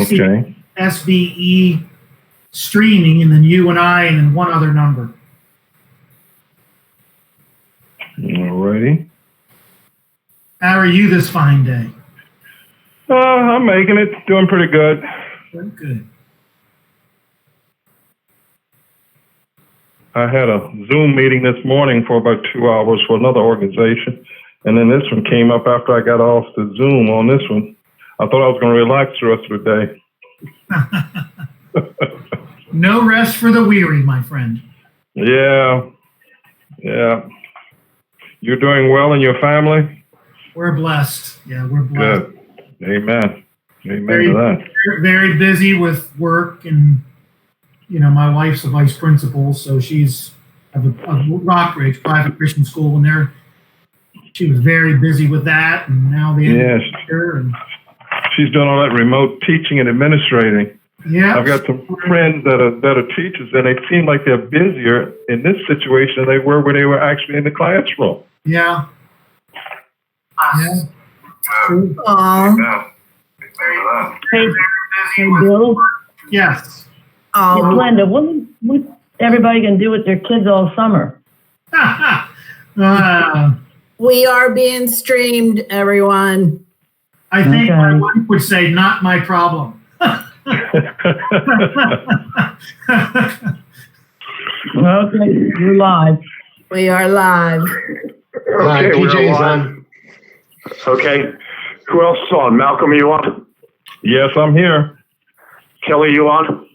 Okay. SBE streaming, and then you and I, and then one other number. Alrighty. How are you this fine day? I'm making it. Doing pretty good. Very good. I had a Zoom meeting this morning for about 2 hours for another organization, and then this one came up after I got off the Zoom on this one. I thought I was going to relax the rest of the day. No rest for the weary, my friend. Yeah. You're doing well in your family? We're blessed. Yeah, we're blessed. Good. Amen. Amen very, to that. Very busy with work, and my wife's a vice principal, so she's at a Rockridge private Christian school, and she was very busy with that, and now the and she's doing all that remote teaching and administrating. Yeah, I've got some friends that are teachers, and they seem like they're busier in this situation than they were when they were actually in the classroom. Yeah. Hey, Bill? Yes. Hey, Glenda, what everybody can do with their kids all summer? We are being streamed, everyone. I think my wife would say, not my problem. Okay, you're live. We are live. Okay, PJ's on. Okay. Who else is on? Malcolm, are you on? Yes, I'm here. Kelly, you on?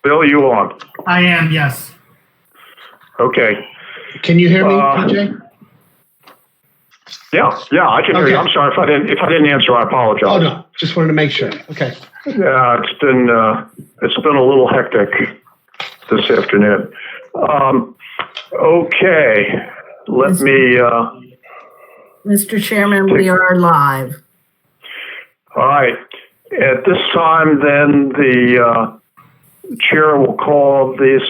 Bill, you on? I am, yes. Okay. Can you hear me, PJ? Yeah, I can hear you. I'm sorry if I didn't answer. I apologize. Oh no, just wanted to make sure. Okay. Yeah, it's been a little hectic this afternoon. Okay, let me. Mr. Chairman, we are live. All right. At this time, then the chair will call this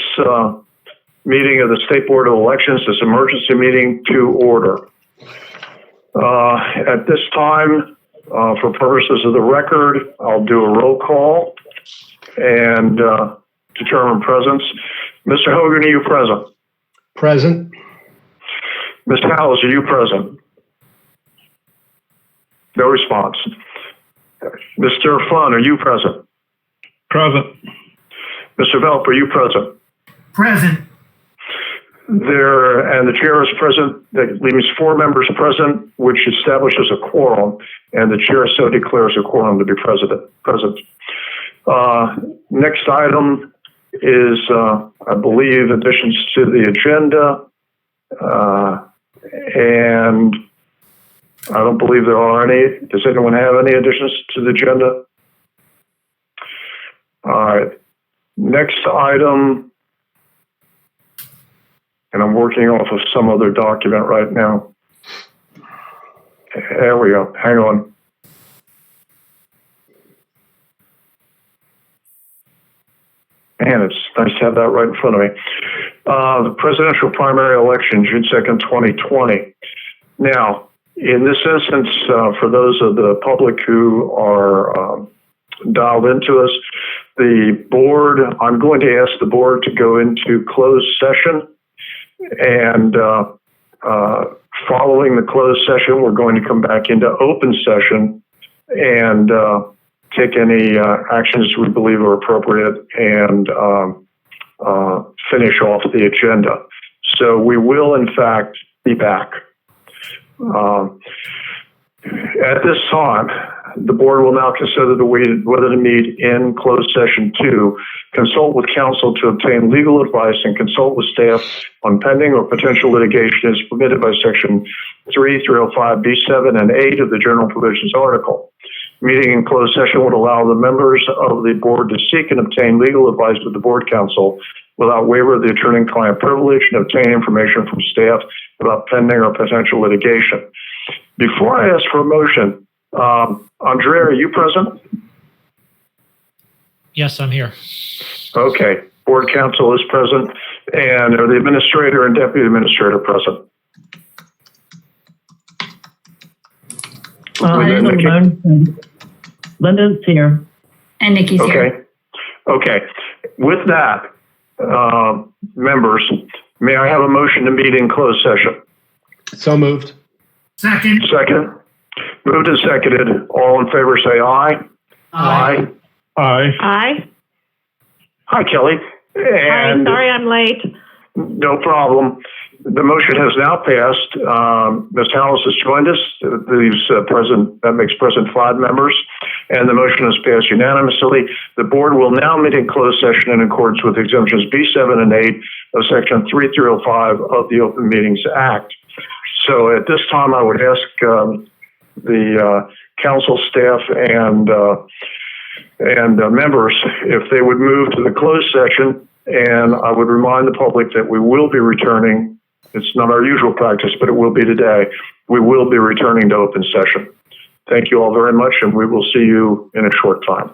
meeting of the State Board of Elections, this emergency meeting, to order. At this time, for purposes of the record, I'll do a roll call and determine presence. Mr. Hogan, are you present? Present. Ms. Howells, are you present? No response. Mr. Flunn, are you present? Present. Mr. Velp, are you present? Present. And the chair is present. That leaves 4 members present, which establishes a quorum, and the chair so declares a quorum to be present. Next item is, I believe, additions to the agenda, and I don't believe there are any. Does anyone have any additions to the agenda? All right. Next item. And I'm working off of some other document right now. There we go. Hang on. Man, it's nice to have that right in front of me. The presidential primary election, June 2nd, 2020. Now, in this instance, for those of the public who are dialed into us, the board, I'm going to ask the board to go into closed session. And following the closed session, we're going to come back into open session and take any actions we believe are appropriate and finish off the agenda. So we will, in fact, be back. At this time, the board will now consider whether to meet in closed session 2, consult with counsel to obtain legal advice, and consult with staff on pending or potential litigation as permitted by Section 305B7 and 8 of the General Provisions article. Meeting in closed session would allow the members of the board to seek and obtain legal advice with the board counsel without waiver of the attorney-client privilege and obtain information from staff about pending or potential litigation. Before I ask for a motion, Andrea, are you present? Yes, I'm here. Okay. Board counsel is present, and are the administrator and deputy administrator present? Linda Nikki? Lamone. Linda's here. And Nikki's here. Okay. Okay. With that, members, may I have a motion to meet in closed session? So moved. Second. Second. Moved and seconded. All in favor say aye. Aye. Aye. Aye. Hi, Kelly. Hi, And sorry I'm late. no problem. The motion has now passed. Ms. Hallis has joined us. That makes present 5 members, and the motion has passed unanimously. The board will now meet in closed session in accordance with exemptions B7 and 8 of Section 3305 of the Open Meetings Act. So at this time, I would ask the council staff and members if they would move to the closed session, and I would remind the public that we will be returning. It's not our usual practice, but it will be today. We will be returning to open session. Thank you all very much, and we will see you in a short time.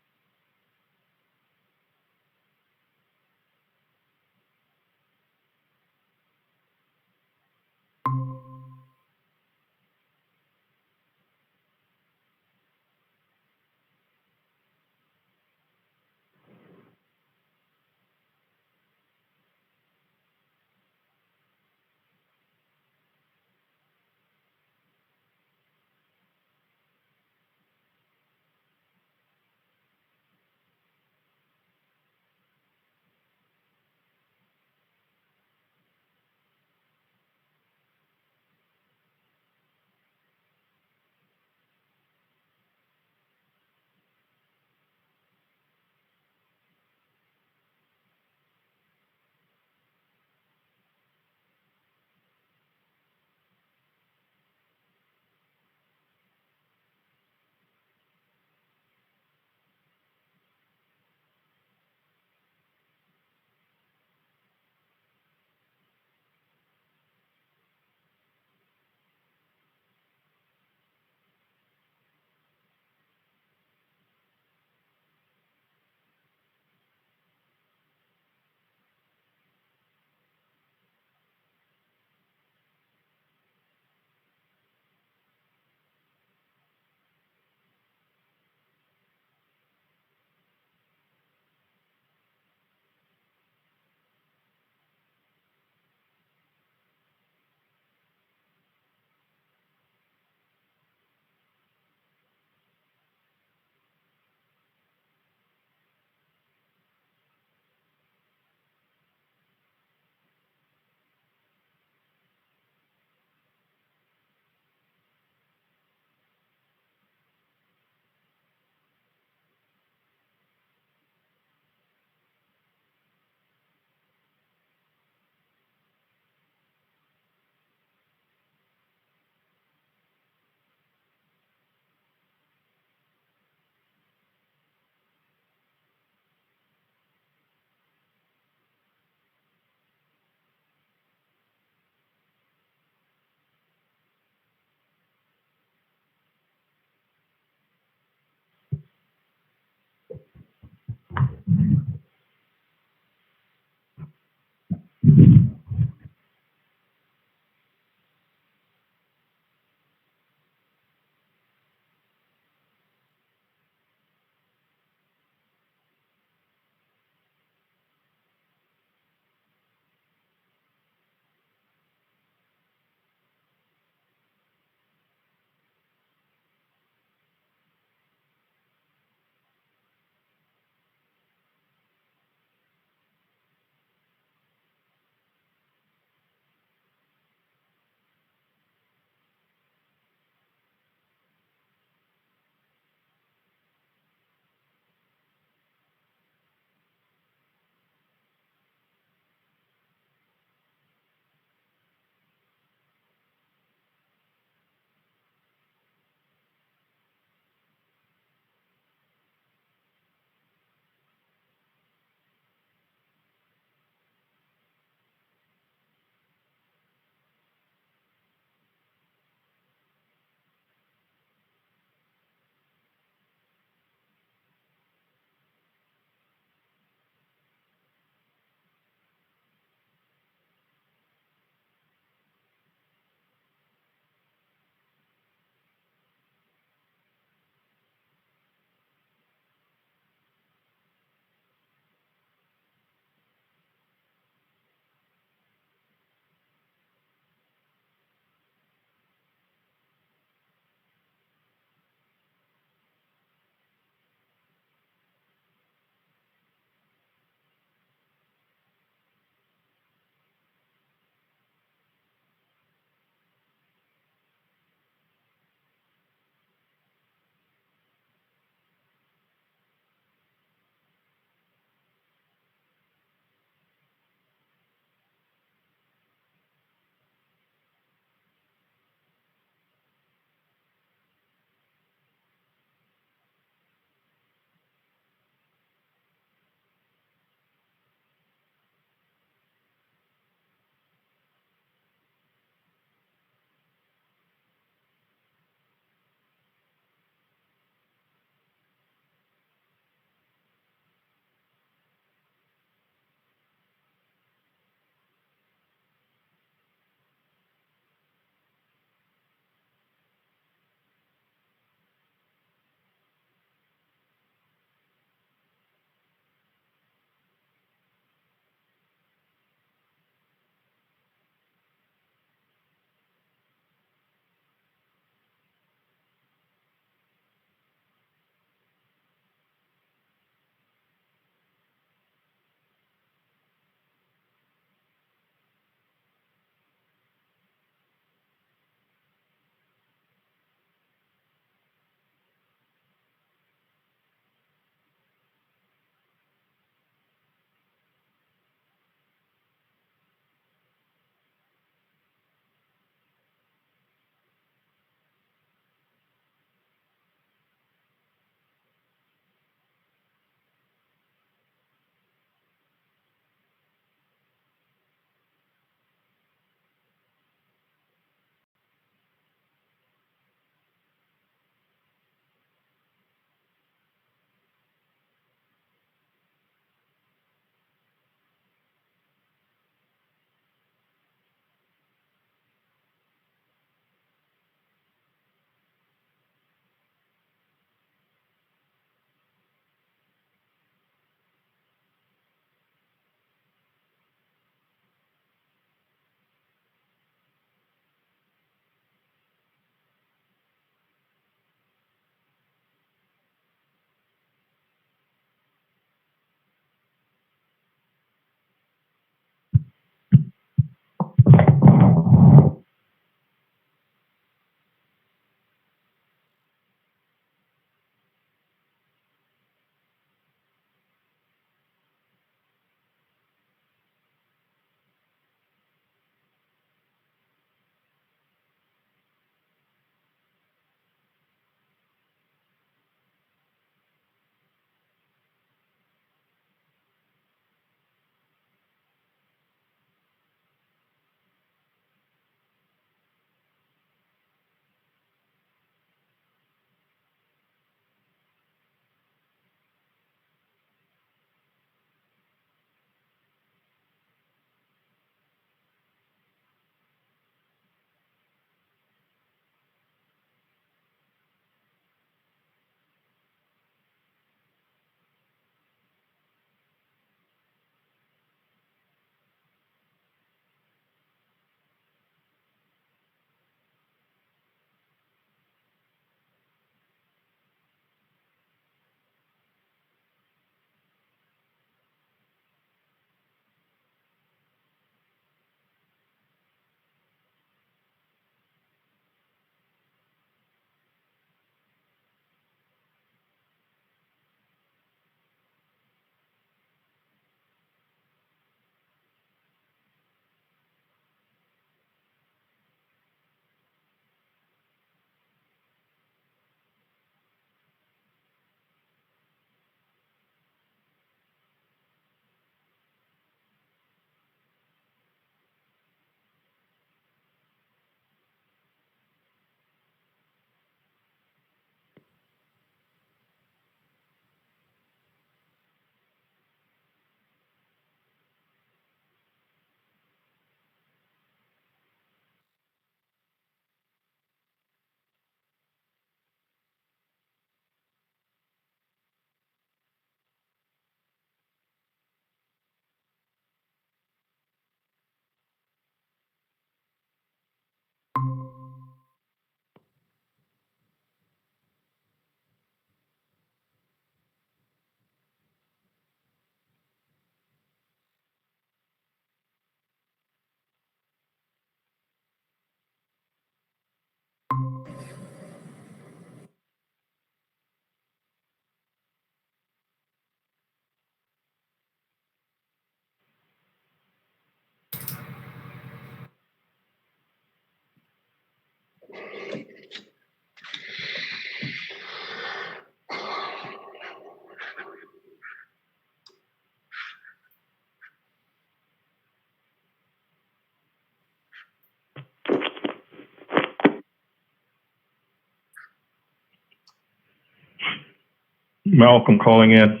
Malcolm calling in.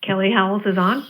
Kelly Howells is on.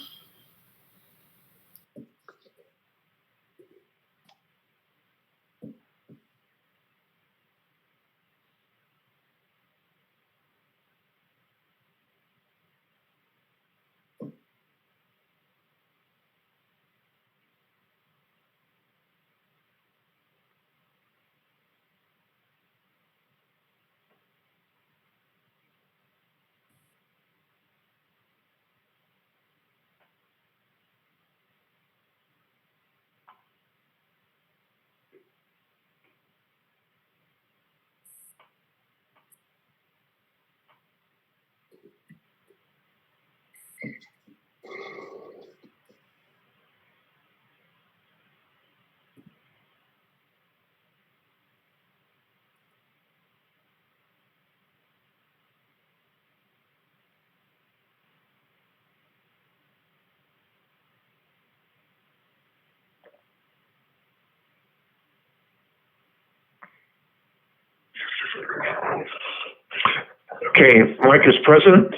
Okay, Mike is present.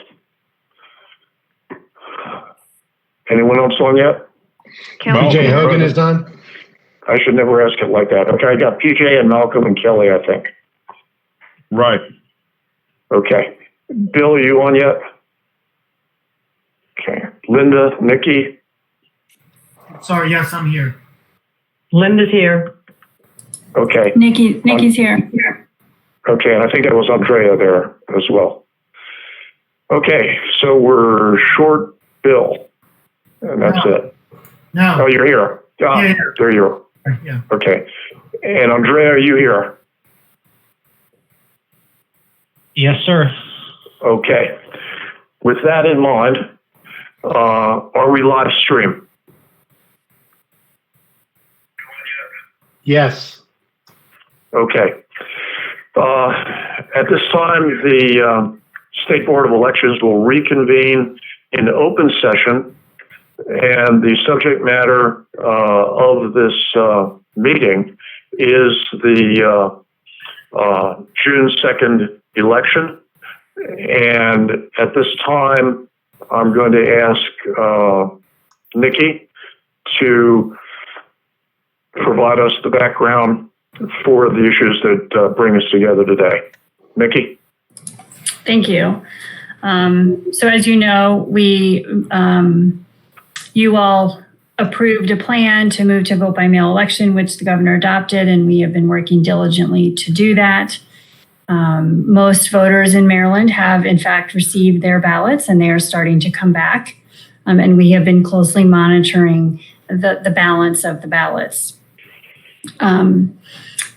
Anyone else on yet? Kelly. PJ Hogan is on. I should never ask it like that. Okay, I got PJ and Malcolm and Kelly, I think. Right. Okay. Bill, are you on yet? Okay. Linda, Nikki? Sorry, yes, I'm here. Linda's here. Okay. Nikki's here. Okay, and I think that was Andrea there as well. Okay, so we're short Bill, and that's it. No. Oh, you're here. Ah, Yeah. there you are. Yeah. Okay. And Andrea, are you here? Yes, sir. Okay. With that in mind, are we live stream? Yes. Okay. At this time, the State Board of Elections will reconvene in open session, and the subject matter of this meeting is the June 2nd election. And at this time, I'm going to ask Nikki to provide us the background for the issues that bring us together today. Nikki? Thank you. So as you know, you all approved a plan to move to vote by mail election, which the governor adopted, and we have been working diligently to do that. Most voters in Maryland have, in fact, received their ballots, and they are starting to come back. And we have been closely monitoring the balance of the ballots.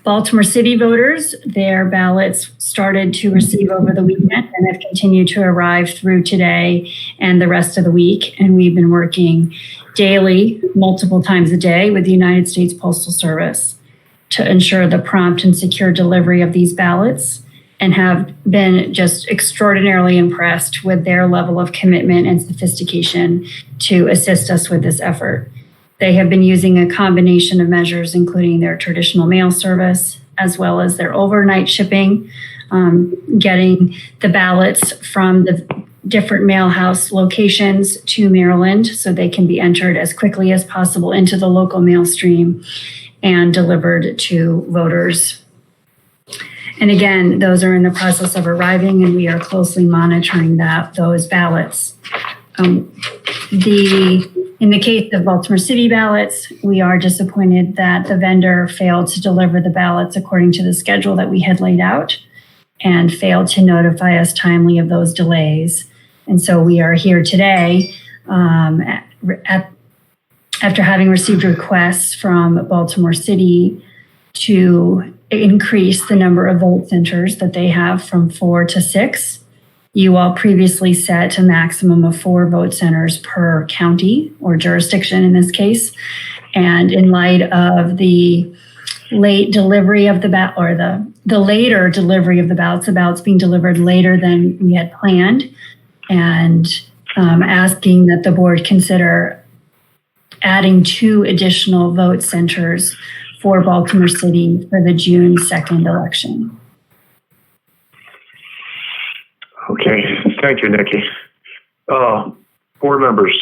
Baltimore City voters, their ballots started to receive over the weekend and have continued to arrive through today and the rest of the week. And we've been working daily, multiple times a day, with the United States Postal Service to ensure the prompt and secure delivery of these ballots, and have been just extraordinarily impressed with their level of commitment and sophistication to assist us with this effort. They have been using a combination of measures, including their traditional mail service, as well as their overnight shipping, getting the ballots from the different mail house locations to Maryland so they can be entered as quickly as possible into the local mail stream and delivered to voters. And again, those are in the process of arriving, and we are closely monitoring those ballots. In the case of Baltimore City ballots, we are disappointed that the vendor failed to deliver the ballots according to the schedule that we had laid out and failed to notify us timely of those delays. And so we are here today after having received requests from Baltimore City to increase the number of vote centers that they have from 4 to 6. You all previously set a maximum of 4 vote centers per county or jurisdiction in this case. And in light of the late delivery of the ballot, or the later delivery of the ballots being delivered later than we had planned, and asking that the board consider adding 2 additional vote centers for Baltimore City for the June 2nd election. Okay, thank you, Nikki. Board members,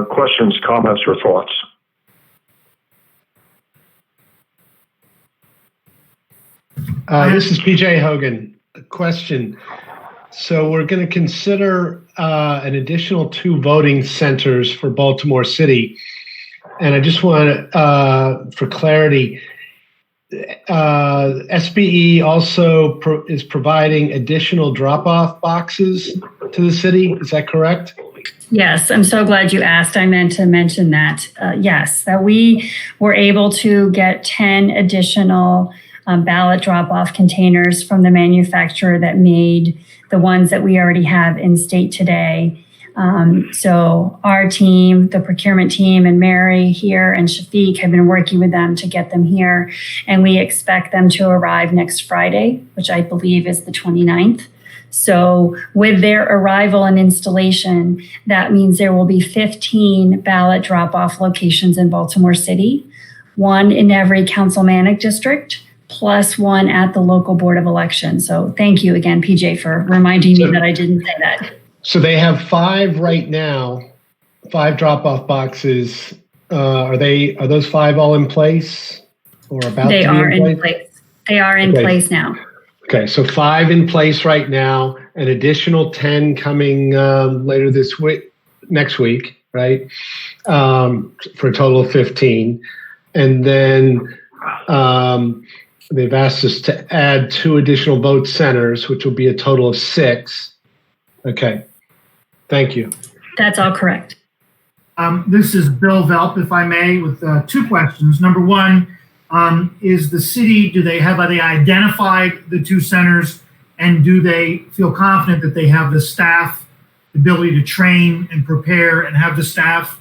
questions, comments, or thoughts? This is PJ Hogan. A question. So we're going to consider an additional 2 voting centers for Baltimore City. And I just want for clarity, SBE also is providing additional drop-off boxes to the city. Is that correct? Yes, I'm so glad you asked. I meant to mention that. Yes, that we were able to get 10 additional ballot drop-off containers from the manufacturer that made the ones that we already have in state today. So our team, the procurement team, and Mary here and Shafiq have been working with them to get them here. And we expect them to arrive next Friday, which I believe is the 29th. So with their arrival and installation, that means there will be 15 ballot drop-off locations in Baltimore City, 1 in every councilmanic district, plus 1 at the local board of elections. So thank you again, PJ, for reminding me that I didn't say that. So they have 5 right now, 5 drop-off boxes. Are those 5 all in place, or about They to be are in place? They are in place now. Okay, so 5 in place right now, an additional 10 coming later this week, next week, right? For a total of 15, and then they've asked us to add 2 additional vote centers, which will be a total of 6. Okay. Thank you. That's all correct. This is Bill Velp, if I may, with 2 questions. Number 1, is the city, have they identified the 2 centers, and do they feel confident that they have the staff, the ability to train and prepare and have the staff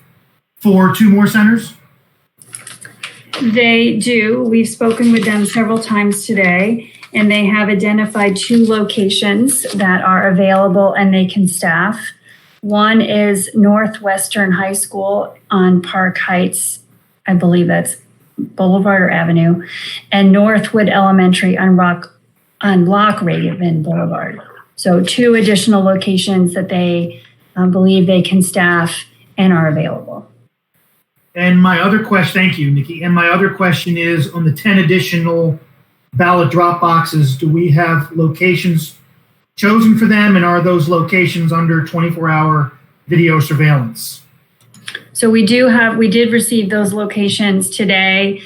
for 2 more centers? They do. We've spoken with them several times today, and they have identified 2 locations that are available and they can staff. One is Northwestern High School on Park Heights, I believe that's Boulevard or Avenue, and Northwood Elementary on Lock Raven Boulevard. So 2 additional locations that they believe they can staff and are available. And my other question, thank you, Nikki. And my other question is on the 10 additional ballot drop boxes, do we have locations chosen for them, and are those locations under 24-hour video surveillance? So we did receive those locations today.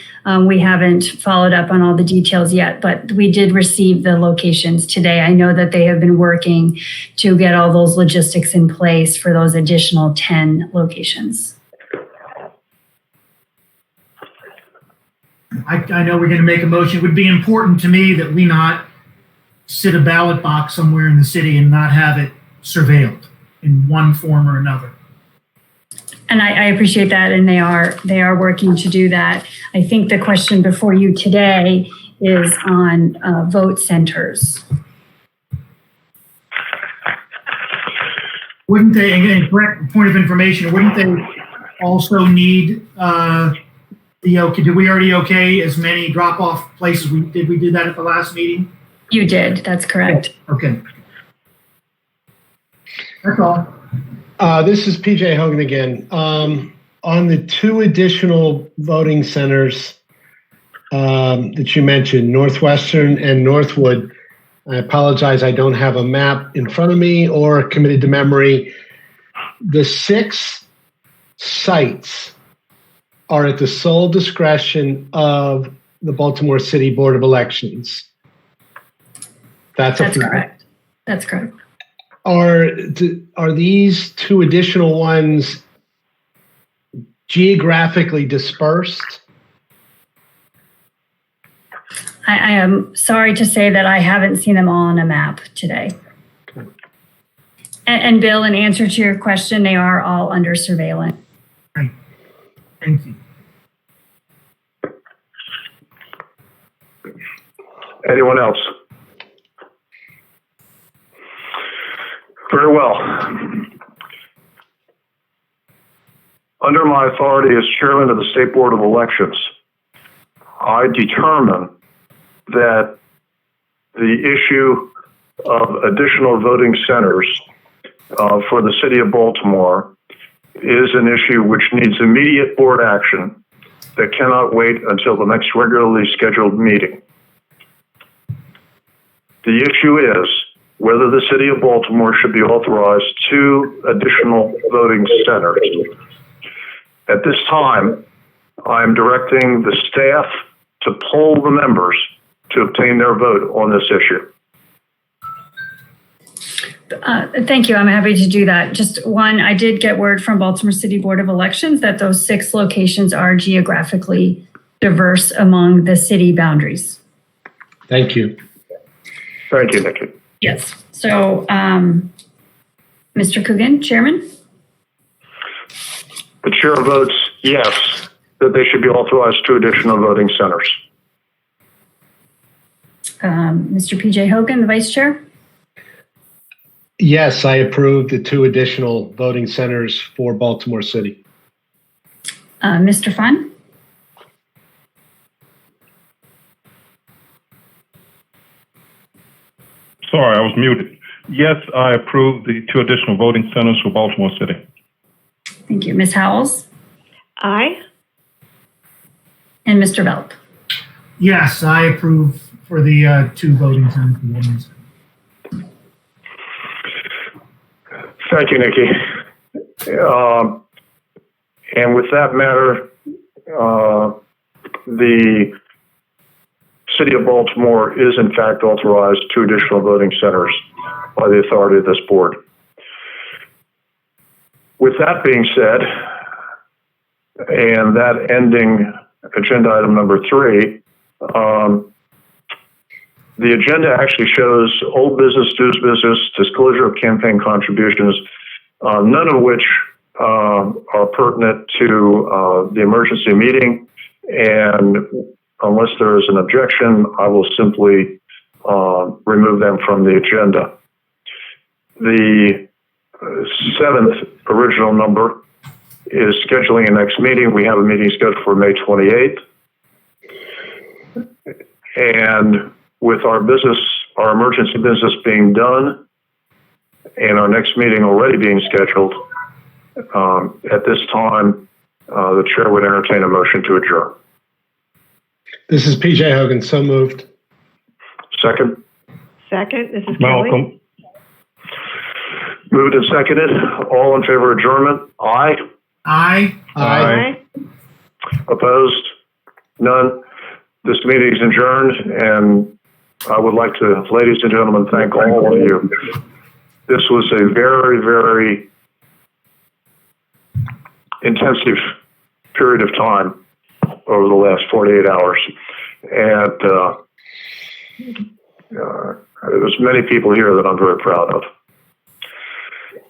We haven't followed up on all the details yet, but we did receive the locations today. I know that they have been working to get all those logistics in place for those additional 10 locations. I know we're going to make a motion. It would be important to me that we not sit a ballot box somewhere in the city and not have it surveilled in one form or another. And I appreciate that, and they are working to do that. I think the question before you today is on vote centers. Wouldn't they, again, correct point of information, wouldn't they also need did we already okay as many drop-off places? Did we do that at the last meeting? You did, that's correct. Okay. That's all. This is PJ Hogan again. On the 2 additional voting centers that you mentioned, Northwestern and Northwood, I apologize, I don't have a map in front of me or committed to memory. The 6 sites are at the sole discretion of the Baltimore City Board of Elections. That's correct. That's correct. Are these 2 additional ones geographically dispersed? I am sorry to say that I haven't seen them all on a map today. And Bill, in answer to your question, they are all under surveillance. Right. Thank you. Anyone else? Very well. Under my authority as chairman of the State Board of Elections, I determine that the issue of additional voting centers for the city of Baltimore is an issue which needs immediate board action that cannot wait until the next regularly scheduled meeting. The issue is whether the city of Baltimore should be authorized 2 additional voting centers. At this time, I am directing the staff to poll the members to obtain their vote on this issue. Thank you. I'm happy to do that. Just one, I did get word from Baltimore City Board of Elections that those 6 locations are geographically diverse among the city boundaries. Thank you. Thank you, Nikki. Yes. So, Mr. Coogan, Chairman? The chair votes yes, that they should be authorized 2 additional voting centers. Mr. PJ Hogan, the Vice Chair? Yes, I approve the 2 additional voting centers for Baltimore City. Mr. Fun? Sorry, I was muted. Yes, I approve the 2 additional voting centers for Baltimore City. Thank you. Ms. Howells? Aye. And Mr. Velp? Yes, I approve for the 2 voting centers. Thank you, Nikki. And with that matter, the City of Baltimore is in fact authorized 2 additional voting centers by the authority of this board. With that being said, and that ending agenda item number 3, the agenda actually shows old business, news business, disclosure of campaign contributions, none of which are pertinent to the emergency meeting. And unless there is an objection, I will simply remove them from the agenda. The 7th original number is scheduling a next meeting. We have a meeting scheduled for May 28th. And with our emergency business being done and our next meeting already being scheduled, at this time, the chair would entertain a motion to adjourn. This is PJ Hogan, so moved. Second? Second, this is Kelly. Malcolm. Moved and seconded. All in favor of adjournment? Aye. Aye. Aye. Opposed? None. This meeting is adjourned, and I would like to, ladies and gentlemen, thank all of you. This was a very, very intensive period of time over the last 48 hours. And there's many people here that I'm very proud of.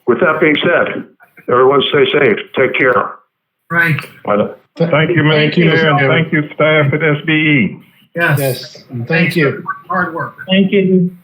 With that being said, everyone stay safe. Take care. Right. Bye. Thank you, Mr. Thank you, Chair, Mr. and Chairman. thank you, staff at SBE. Yes. Yes. Thank you. Hard work. Thank you.